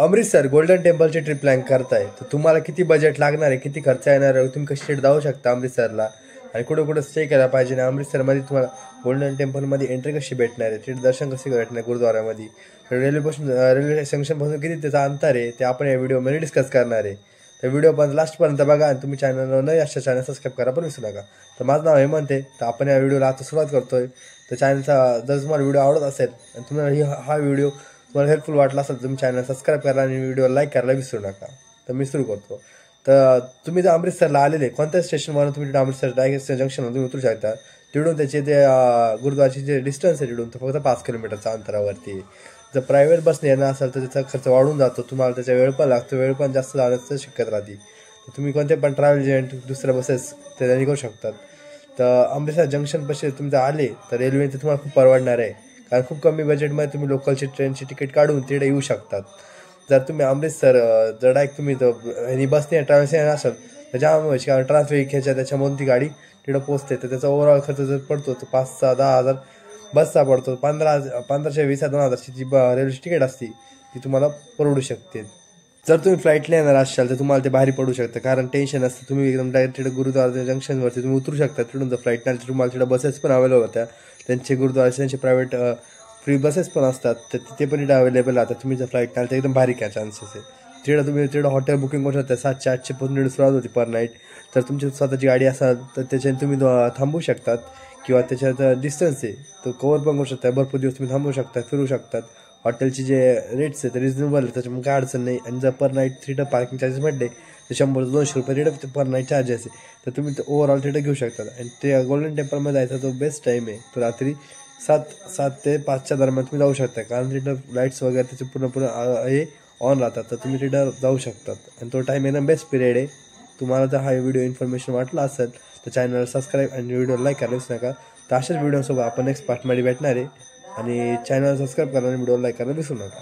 Amritsar golden टेम्पलची trip plan करताय तर तुम्हाला किती बजेट लागणार आहे, किती खर्च येणार आहे, तुम्ही कशी जाऊ शकता अमृतसरला आणि कुठं कुठं स्टे केला पाहिजे आणि अमृतसरमध्ये तुम्हाला गोल्डन टेम्पलमध्ये एंट्री कशी भेटणार आहे, तिथे दर्शन कसे भेटणार गुरुद्वारामध्ये, रेल्वे स्टेशनपासून किती त्याचा अंतर आहे ते आपण या व्हिडिओमध्ये डिस्कस करणार आहे. तर व्हिडिओ पण लास्टपर्यंत बघा आणि तुम्ही चॅनलवर न अशा चॅनल सबस्क्राईब करा पण विसरू नका. तर माझं नाव हेमंत आहे. तर आपण या व्हिडिओला आता सुरुवात करतोय. तर चॅनलचा जर तुम्हाला व्हिडिओ आवडत असेल आणि तुम्हाला हा व्हिडिओ तुम्हाला हेल्पफुल वाटला असेल तर तुम्ही चॅनल सबस्क्राईब करा आणि व्हिडिओ लाईक करायला विसरू नका. तर मी सुरू करतो. तर तुम्ही जर अमृतसरला आलेले कोणत्या स्टेशनवरून तुम्ही अमृतसर डायरेक्ट जंक्शनवर तुम्ही उतरू शकता. तिकडून त्याचे ते गुरुद्वाराचे जे डिस्टन्स आहे तिकडून तर फक्त 5 किलोमीटरच्या अंतरावरती. जर प्रायव्हेट बसने येणार असेल तर त्याचा खर्च वाढून जातो, तुम्हाला त्याचा वेळ पण लागतो, वेळ पण जास्त जाण्याचं शक्यता राहते. तर तुम्ही कोणते पण ट्रॅव्हल एजंट दुसऱ्या बसेस त्याने करू शकतात. तर अमृतसर जंक्शनपाशी तुम्ही जर आले तर रेल्वेने तुम्हाला खूप परवडणार आहे, कारण खूप कमी बजेटमध्ये तुम्ही लोकलची ट्रेनची तिकीट काढून तिकडे येऊ शकतात. जर तुम्ही अमृतसर जर डायरेक्ट तुम्ही बसने ट्रॅव्हल्स येणार असाल तर जाम कारण ट्रान्सफिक ह्याच्या त्याच्यामधून ती गाडी तिकडं पोचते. तर त्याचा ओव्हरऑल खर्च जर पडतो तर 5,000-10,000 बसचा पडतो. 1500-20,000-20,000ची जी रेल्वेची तिकीट असते ती तुम्हाला परवडू शकते. जर तुम्ही फ्लाईटला येणार असाल तर तुम्हाला ते भारी पडू शकतं, कारण टेन्शन असतं. तुम्ही एकदम डायरेक्ट तिकडे गुरुद्वारा जंक्शनवरती तुम्ही उतरू शकता. तिकडून जर फ्लाईट नाही तर तुम्हाला तिकडे बसेस पण अवेलेबल होत्या. त्यांचे गुरुद्वाराचे त्यांचे प्रायव्हेट फ्री बसेस पण असतात, तर तिथे पण इकडे अवेलेबल राहतात. तुम्ही जर फ्लाईट नाही तर एकदम भारी काय चान्सेस आहे. तिकडं हॉटेल बुकिंग करू शकता. 700-800 पासून सुरुवात होती पर नाईट. तर तुमची स्वतःची गाडी असाल तर त्याच्याने तुम्ही थांबू शकतात, किंवा त्याच्यात डिस्टन्स आहे तो कवर पण करू शकता. भरपूर दिवस तुम्ही थांबू शकता, फिरू शकतात. हॉटेलचे जे रेट्स आहे ते रिजनेबल आहे, त्याच्यामुळे काय अडचण नाही. आणि जर पर नाईट तिथं पार्किंग चार्जेस म्हटले तर 100-200 रुपये तिथं पर नाईट चार्जेस आहे. तर तुम्ही ते ओव्हरऑल तिथं घेऊ शकता. आणि ते गोल्डन टेम्पलमध्ये जायचा तो बेस्ट टाईम आहे तो रात्री 7 ते 5च्या दरम्यान तुम्ही जाऊ शकता, कारण तिथं लाईट्स वगैरे त्याचे पूर्ण हे ऑन राहतात. तर तुम्ही तिथं जाऊ शकतात आणि तो टाईम एकदम बेस्ट पिरियड आहे. तुम्हाला जर हा व्हिडिओ इन्फॉर्मेशन वाटला असेल तर चॅनलला सबस्क्राईब आणि व्हिडिओ लाईक करायला विसरू नका. तर अशाच व्हिडिओसोबत आपण नेक्स्ट पार्टमध्ये भेटणार आहे. आणि चॅनल सबस्क्राईब करा आणि व्हिडिओ लाईक करायला विसरू नका.